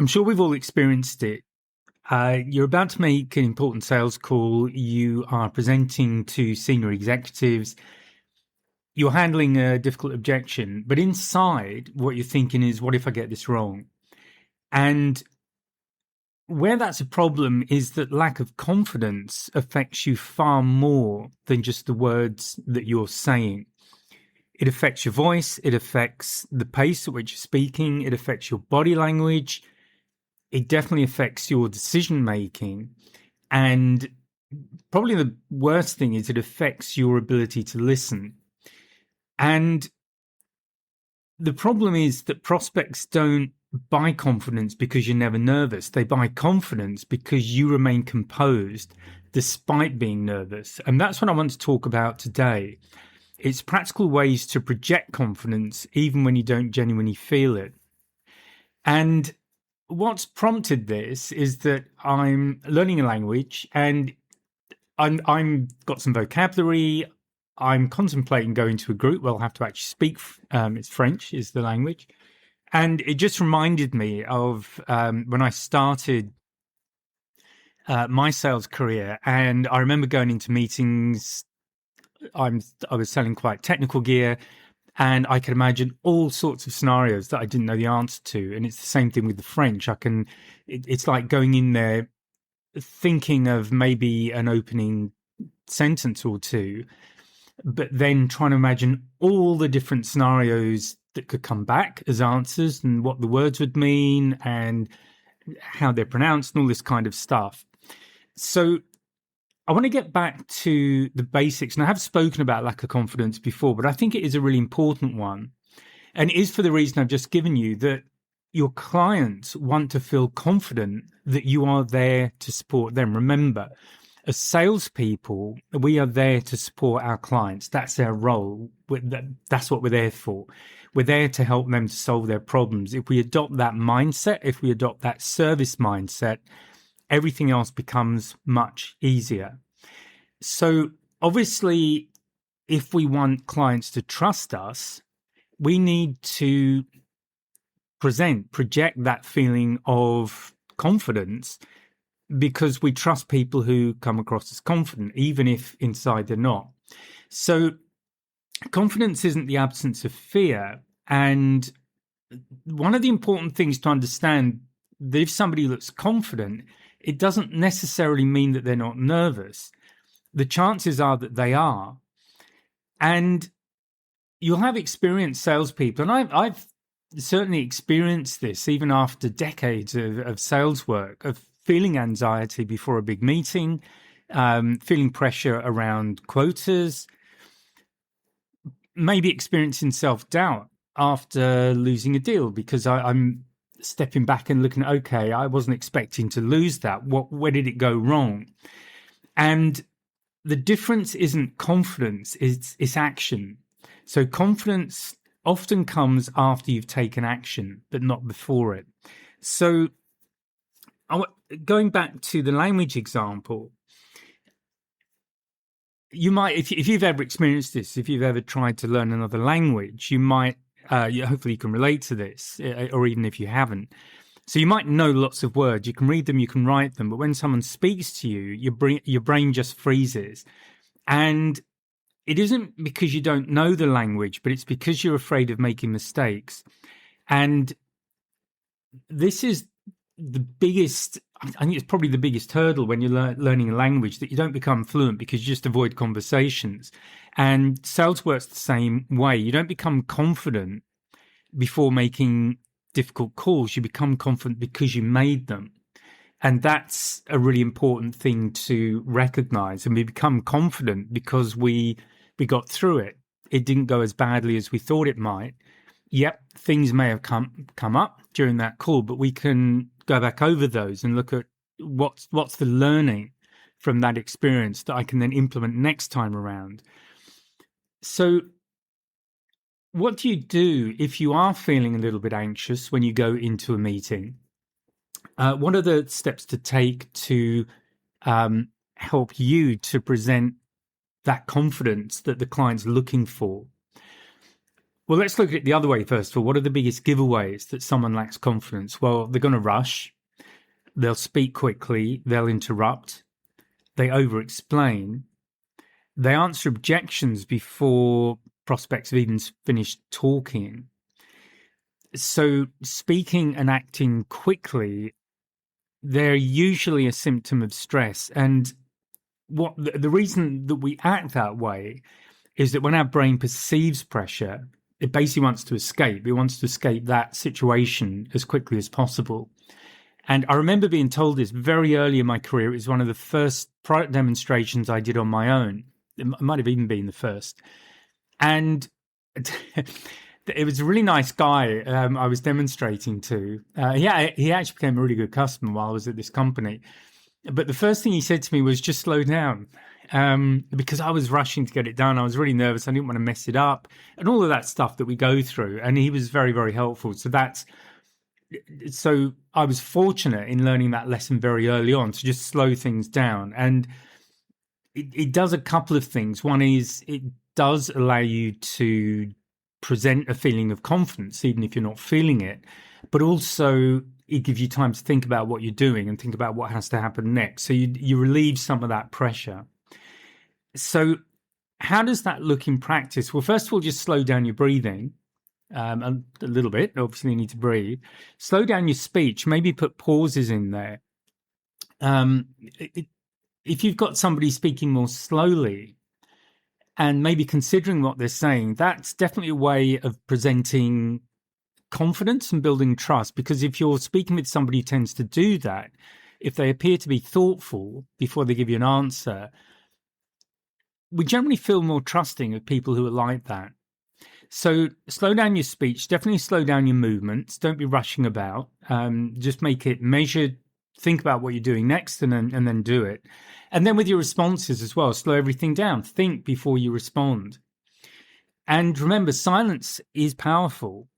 I'm sure we've all experienced it. You're about to make an important sales call. You are presenting to senior executives. You're handling a difficult objection, but inside what you're thinking is, what if I get this wrong? And where that's a problem is that lack of confidence affects you far more than just the words that you're saying. It affects your voice. It affects the pace at which you're speaking. It affects your body language. It definitely affects your decision making. And probably the worst thing is it affects your ability to listen. And the problem is that prospects don't buy confidence because you're never nervous. They buy confidence because you remain composed despite being nervous. And that's what I want to talk about today. It's practical ways to project confidence even when you don't genuinely feel it. And what's prompted this is that I'm learning a language and I'm got some vocabulary. I'm contemplating going to a group where I'll have to actually speak. It's French is the language. And it just reminded me of when I started my sales career. And I remember going into meetings. I was selling quite technical gear, and I could imagine all sorts of scenarios that I didn't know the answer to. And it's the same thing with the French. It's like going in there thinking of maybe an opening sentence or two, but then trying to imagine all the different scenarios that could come back as answers and what the words would mean and how they're pronounced and all this kind of stuff. So I want to get back to the basics. And I have spoken about lack of confidence before, but I think it is a really important one. And it is for the reason I've just given you, that your clients want to feel confident that you are there to support them. Remember, as salespeople, we are there to support our clients. That's our role. That's what we're there for. We're there to help them to solve their problems. If we adopt that mindset, if we adopt that service mindset, everything else becomes much easier. So obviously, if we want clients to trust us, we need to project that feeling of confidence, because we trust people who come across as confident, even if inside they're not. So confidence isn't the absence of fear. And one of the important things to understand, that if somebody looks confident, it doesn't necessarily mean that they're not nervous. The chances are that they are. And you'll have experienced salespeople, and I've certainly experienced this even after decades of sales work, of feeling anxiety before a big meeting, feeling pressure around quotas, maybe experiencing self-doubt after losing a deal because I'm stepping back and looking, okay, I wasn't expecting to lose that. Where did it go wrong? And the difference isn't confidence, it's action. So confidence often comes after you've taken action, but not before it. So going back to the language example, you might, if you've ever experienced this, if you've ever tried to learn another language, you might, hopefully you can relate to this, or even if you haven't. So you might know lots of words, you can read them, you can write them, but when someone speaks to you, your brain just freezes. And it isn't because you don't know the language, but it's because you're afraid of making mistakes. And this is the biggest, I think it's probably the biggest hurdle when you're learning a language, that you don't become fluent because you just avoid conversations. And sales works the same way. You don't become confident before making difficult calls. You become confident because you made them. And that's a really important thing to recognize. And we become confident because we got through it. It didn't go as badly as we thought it might. Yep, things may have come up during that call, but we can go back over those and look at what's the learning from that experience that I can then implement next time around. So what do you do if you are feeling a little bit anxious when you go into a meeting? What are the steps to take to help you to present that confidence that the client's looking for? Well, let's look at it the other way first of all. What are the biggest giveaways that someone lacks confidence? Well, they're going to rush, they'll speak quickly, they'll interrupt, they over explain, they answer objections before prospects have even finished talking. So, speaking and acting quickly, they're usually a symptom of stress. And what the reason that we act that way is that when our brain perceives pressure, it basically wants to escape. It wants to escape that situation as quickly as possible. And I remember being told this very early in my career. It was one of the first product demonstrations I did on my own. It might have even been the first. And it was a really nice guy I was demonstrating to. He actually became a really good customer while I was at this company. But the first thing he said to me was just slow down, because I was rushing to get it done. I was really nervous. I didn't want to mess it up and all of that stuff that we go through. And he was very, very helpful. So I was fortunate in learning that lesson very early on to just slow things down. And it does a couple of things. One is it does allow you to present a feeling of confidence, even if you're not feeling it, but also it gives you time to think about what you're doing and think about what has to happen next. So you relieve some of that pressure. So how does that look in practice? Well, first of all, just slow down your breathing a little bit. Obviously, you need to breathe. Slow down your speech. Maybe put pauses in there. If you've got somebody speaking more slowly and maybe considering what they're saying, that's definitely a way of presenting confidence and building trust. Because if you're speaking with somebody who tends to do that, if they appear to be thoughtful before they give you an answer, we generally feel more trusting of people who are like that. So slow down your speech, definitely slow down your movements. Don't be rushing about. Just make it measured. Think about what you're doing next and then do it. And then with your responses as well, slow everything down. Think before you respond. And remember, silence is powerful.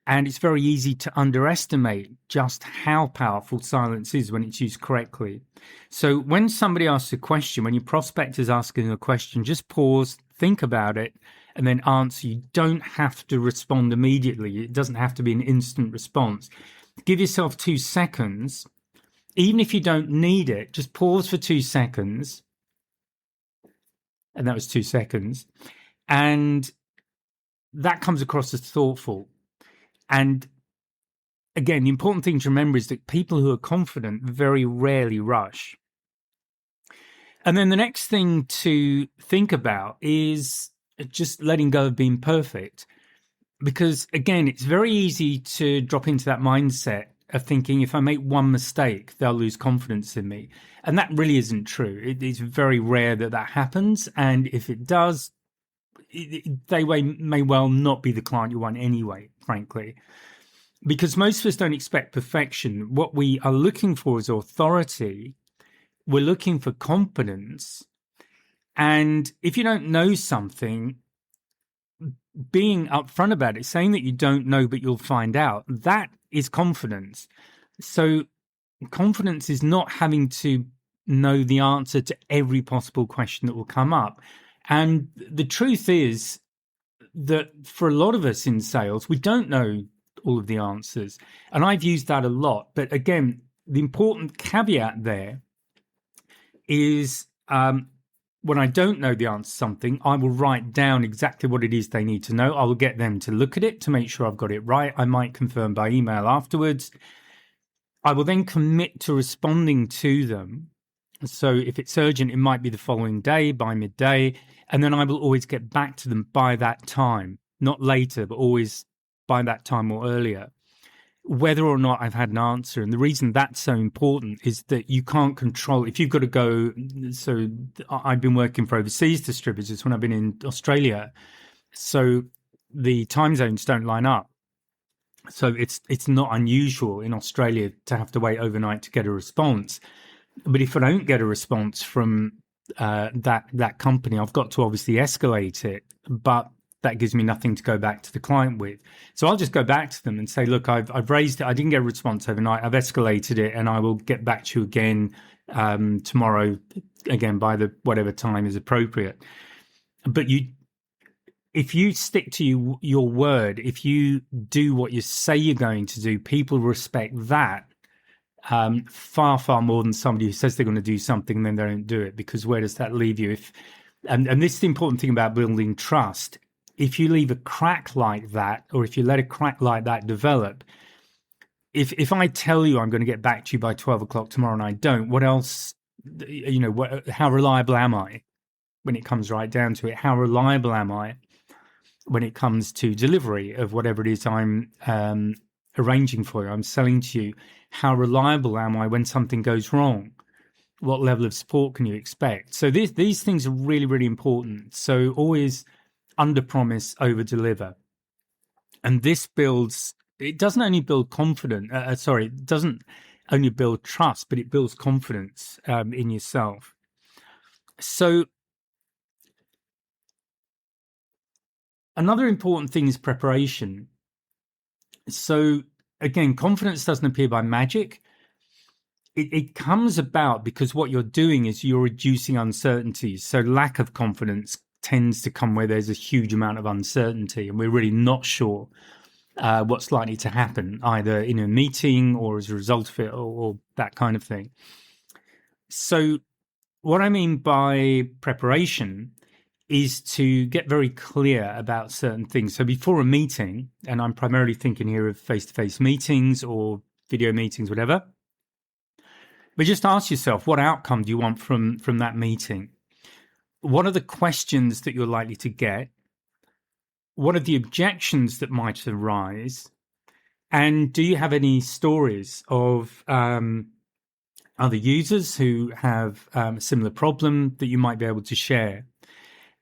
And it's very easy to underestimate just how powerful silence is when it's used correctly. So when somebody asks a question, when your prospect is asking a question, just pause, think about it, and then answer. You don't have to respond immediately. It doesn't have to be an instant response. Give yourself 2 seconds. Even if you don't need it, just pause for 2 seconds. And that was 2 seconds. And that comes across as thoughtful. And again, the important thing to remember is that people who are confident very rarely rush. And then the next thing to think about is just letting go of being perfect. Because again, it's very easy to drop into that mindset of thinking if I make one mistake, they'll lose confidence in me. And that really isn't true. It's very rare that happens. And if it does, they may well not be the client you want anyway, frankly. Because most of us don't expect perfection. What we are looking for is authority. We're looking for competence. And if you don't know something, being upfront about it, saying that you don't know but you'll find out, that is confidence. So confidence is not having to know the answer to every possible question that will come up. And the truth is that for a lot of us in sales, we don't know all of the answers. And I've used that a lot. But again, the important caveat there is when I don't know the answer to something, I will write down exactly what it is they need to know. I will get them to look at it to make sure I've got it right. I might confirm by email afterwards. I will then commit to responding to them. So if it's urgent, it might be the following day by midday. And then I will always get back to them by that time, not later, but always by that time or earlier, whether or not I've had an answer. And the reason that's so important is that you can't control, if you've got to go, so I've been working for overseas distributors when I've been in Australia. So the time zones don't line up. So it's not unusual in Australia to have to wait overnight to get a response. But if I don't get a response from that company, I've got to obviously escalate it, but that gives me nothing to go back to the client with. So I'll just go back to them and say, look, I've raised it. I didn't get a response overnight. I've escalated it, and I will get back to you again tomorrow, again by the whatever time is appropriate. But if you stick to your word, if you do what you say you're going to do, people respect that far, far more than somebody who says they're going to do something and then they don't do it. Because where does that leave you? And this is the important thing about building trust. If you leave a crack like that, or if you let a crack like that develop, if I tell you I'm going to get back to you by 12 o'clock tomorrow and I don't, what else, how reliable am I when it comes right down to it? How reliable am I when it comes to delivery of whatever it is I'm arranging for you, I'm selling to you? How reliable am I when something goes wrong? What level of support can you expect? So these things are really, really important. So always under promise, over deliver. And this builds, it doesn't only build confidence, it doesn't only build trust, but it builds confidence in yourself. So another important thing is preparation. So again, confidence doesn't appear by magic. It comes about because what you're doing is you're reducing uncertainties. So lack of confidence tends to come where there's a huge amount of uncertainty and we're really not sure what's likely to happen, either in a meeting or as a result of it, or that kind of thing. So what I mean by preparation is to get very clear about certain things. So before a meeting, and I'm primarily thinking here of face-to-face meetings or video meetings, whatever, but just ask yourself, what outcome do you want from that meeting? What are the questions that you're likely to get? What are the objections that might arise? And do you have any stories of other users who have a similar problem that you might be able to share?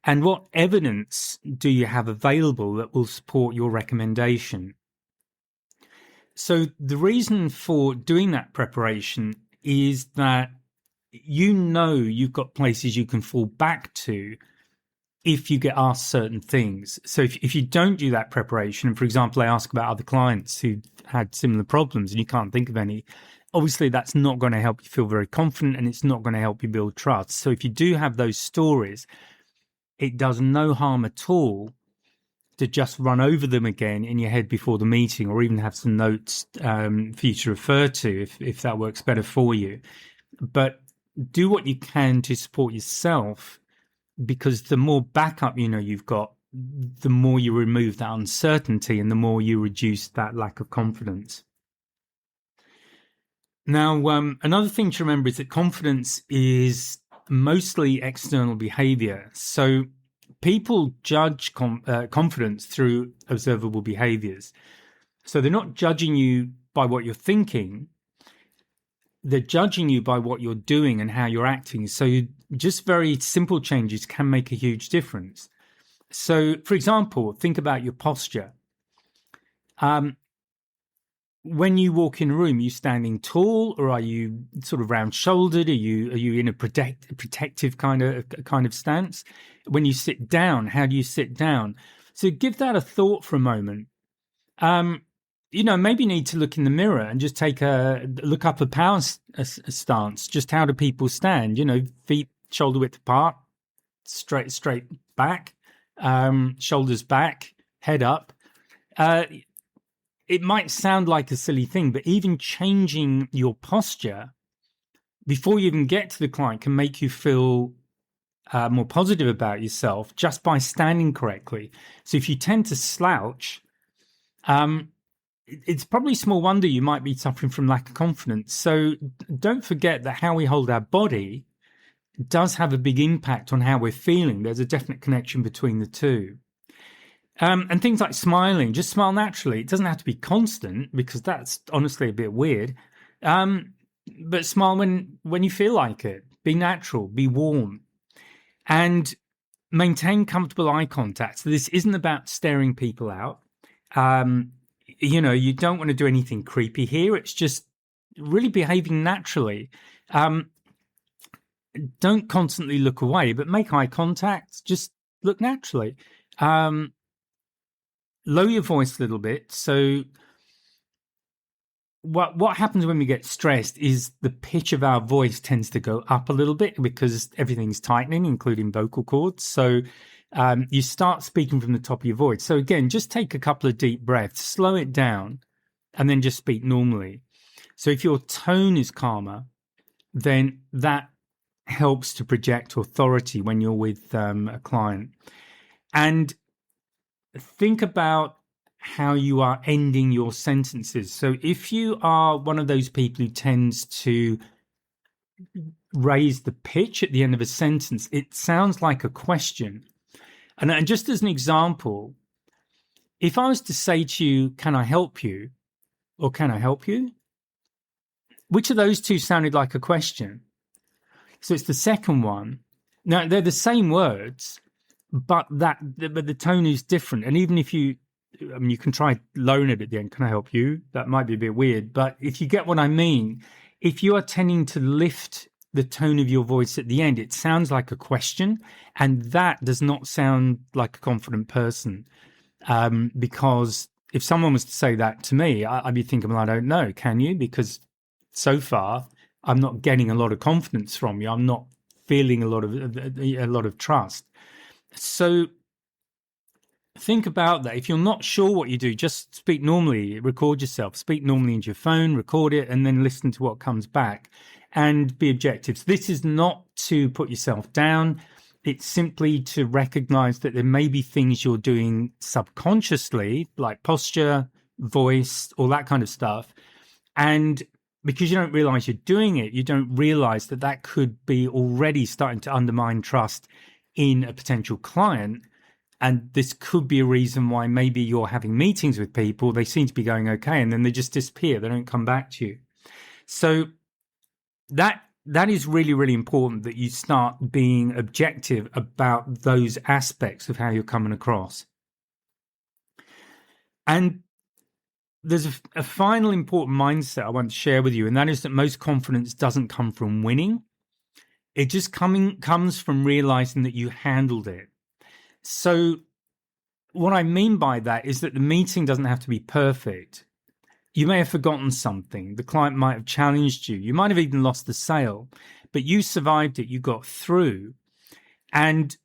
And what evidence do you have available that will support your recommendation? So the reason for doing that preparation is that you've got places you can fall back to if you get asked certain things. So if you don't do that preparation, for example, I ask about other clients who had similar problems and you can't think of any, obviously that's not going to help you feel very confident and it's not going to help you build trust. So if you do have those stories, it does no harm at all to just run over them again in your head before the meeting, or even have some notes for you to refer to if that works better for you. But do what you can to support yourself, because the more backup you've got, the more you remove that uncertainty and the more you reduce that lack of confidence. Now, another thing to remember is that confidence is mostly external behavior. So people judge confidence through observable behaviors. So they're not judging you by what you're thinking. They're judging you by what you're doing and how you're acting. So just very simple changes can make a huge difference. So, for example, think about your posture. When you walk in a room, are you standing tall or are you sort of round-shouldered? Are you in a protective kind of stance? When you sit down, how do you sit down? So give that a thought for a moment. Maybe you need to look in the mirror and just look up a power stance. Just how do people stand? Feet shoulder width apart, straight back, shoulders back, head up. It might sound like a silly thing, but even changing your posture before you even get to the client can make you feel more positive about yourself just by standing correctly. So if you tend to slouch, it's probably small wonder you might be suffering from lack of confidence. So don't forget that how we hold our body does have a big impact on how we're feeling. There's a definite connection between the two. And things like smiling, just smile naturally. It doesn't have to be constant, because that's honestly a bit weird. But smile when you feel like it. Be natural, be warm, and maintain comfortable eye contact. So this isn't about staring people out. You don't want to do anything creepy here. It's just really behaving naturally. Don't constantly look away, but make eye contact. Just look naturally. Lower your voice a little bit. So what happens when we get stressed is the pitch of our voice tends to go up a little bit because everything's tightening, including vocal cords. So you start speaking from the top of your voice. So again, just take a couple of deep breaths, slow it down, and then just speak normally. So if your tone is calmer, then that helps to project authority when you're with a client. And think about how you are ending your sentences. So if you are one of those people who tends to raise the pitch at the end of a sentence, it sounds like a question. And just as an example, if I was to say to you, can I help you? Or can I help you? Which of those two sounded like a question? So it's the second one. Now, they're the same words, but the tone is different. And even if you can try lowering it at the end. Can I help you? That might be a bit weird. But if you get what I mean, if you are tending to lift the tone of your voice at the end, it sounds like a question. And that does not sound like a confident person. Because if someone was to say that to me, I'd be thinking, well, I don't know. Can you? Because so far, I'm not getting a lot of confidence from you. I'm not feeling a lot of trust. So think about that. If you're not sure what you do, just speak normally, record yourself, speak normally into your phone, record it, and then listen to what comes back and be objective. So this is not to put yourself down. It's simply to recognize that there may be things you're doing subconsciously, like posture, voice, all that kind of stuff. And because you don't realize you're doing it, you don't realize that that could be already starting to undermine trust in a potential client. And this could be a reason why maybe you're having meetings with people, they seem to be going okay, and then they just disappear. They don't come back to you. So that is really, really important, that you start being objective about those aspects of how you're coming across. And there's a final important mindset I want to share with you, and that is that most confidence doesn't come from winning. It just comes from realizing that you handled it. So what I mean by that is that the meeting doesn't have to be perfect. You may have forgotten something. The client might have challenged you. You might have even lost the sale, but you survived it. You got through. And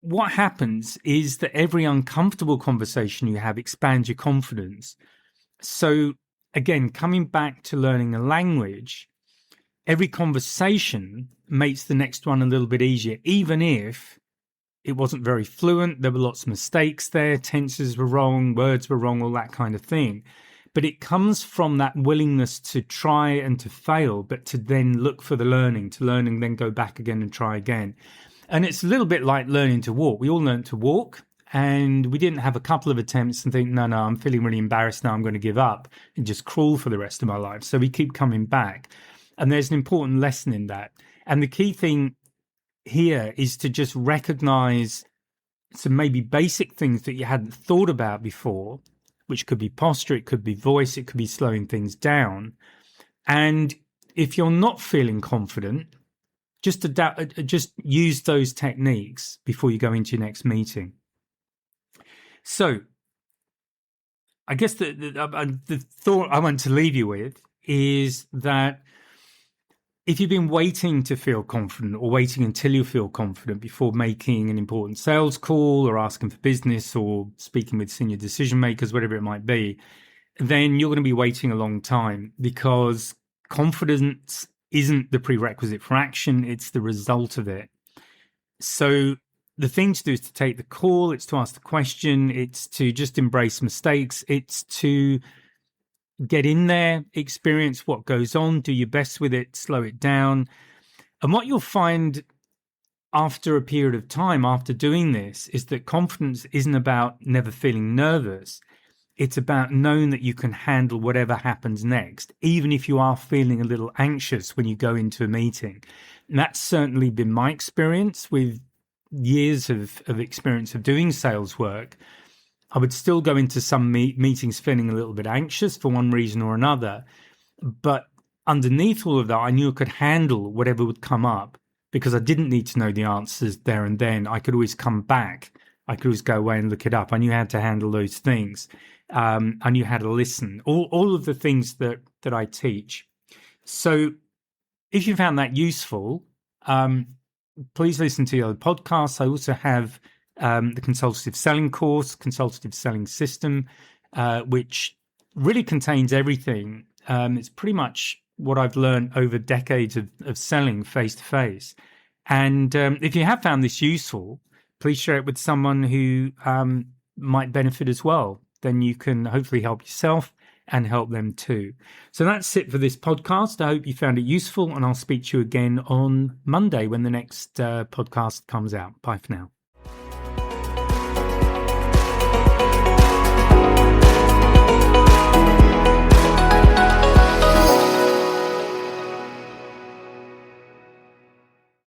what happens is that every uncomfortable conversation you have expands your confidence. So again, coming back to learning a language, every conversation makes the next one a little bit easier, even if it wasn't very fluent. There were lots of mistakes there. Tenses were wrong, words were wrong, all that kind of thing. But it comes from that willingness to try and to fail, but to then look for the learning, then go back again and try again. And it's a little bit like learning to walk. We all learned to walk, and we didn't have a couple of attempts and think, no, I'm feeling really embarrassed now, I'm going to give up and just crawl for the rest of my life. So we keep coming back. And there's an important lesson in that. And the key thing here is to just recognize some maybe basic things that you hadn't thought about before, which could be posture, it could be voice, it could be slowing things down. And if you're not feeling confident, just use those techniques before you go into your next meeting. So I guess the thought I want to leave you with is that if you've been waiting to feel confident, or waiting until you feel confident before making an important sales call or asking for business or speaking with senior decision makers, whatever it might be, then you're going to be waiting a long time, because confidence isn't the prerequisite for action. It's the result of it. So the thing to do is to take the call. It's to ask the question. It's to just embrace mistakes. It's to get in there, experience what goes on, do your best with it, slow it down. And what you'll find after a period of time, after doing this, is that confidence isn't about never feeling nervous. It's about knowing that you can handle whatever happens next, even if you are feeling a little anxious when you go into a meeting. And that's certainly been my experience with years of experience of doing sales work. I would still go into some meetings feeling a little bit anxious for one reason or another. But underneath all of that, I knew I could handle whatever would come up, because I didn't need to know the answers there and then. I could always come back. I could always go away and look it up. I knew how to handle those things. I knew how to listen. All of the things that I teach. So if you found that useful, please listen to the other podcasts. I also have the consultative selling course, consultative selling system, which really contains everything. It's pretty much what I've learned over decades of selling face to face. And if you have found this useful, please share it with someone who might benefit as well. Then you can hopefully help yourself and help them too. So that's it for this podcast. I hope you found it useful, and I'll speak to you again on Monday when the next podcast comes out. Bye for now.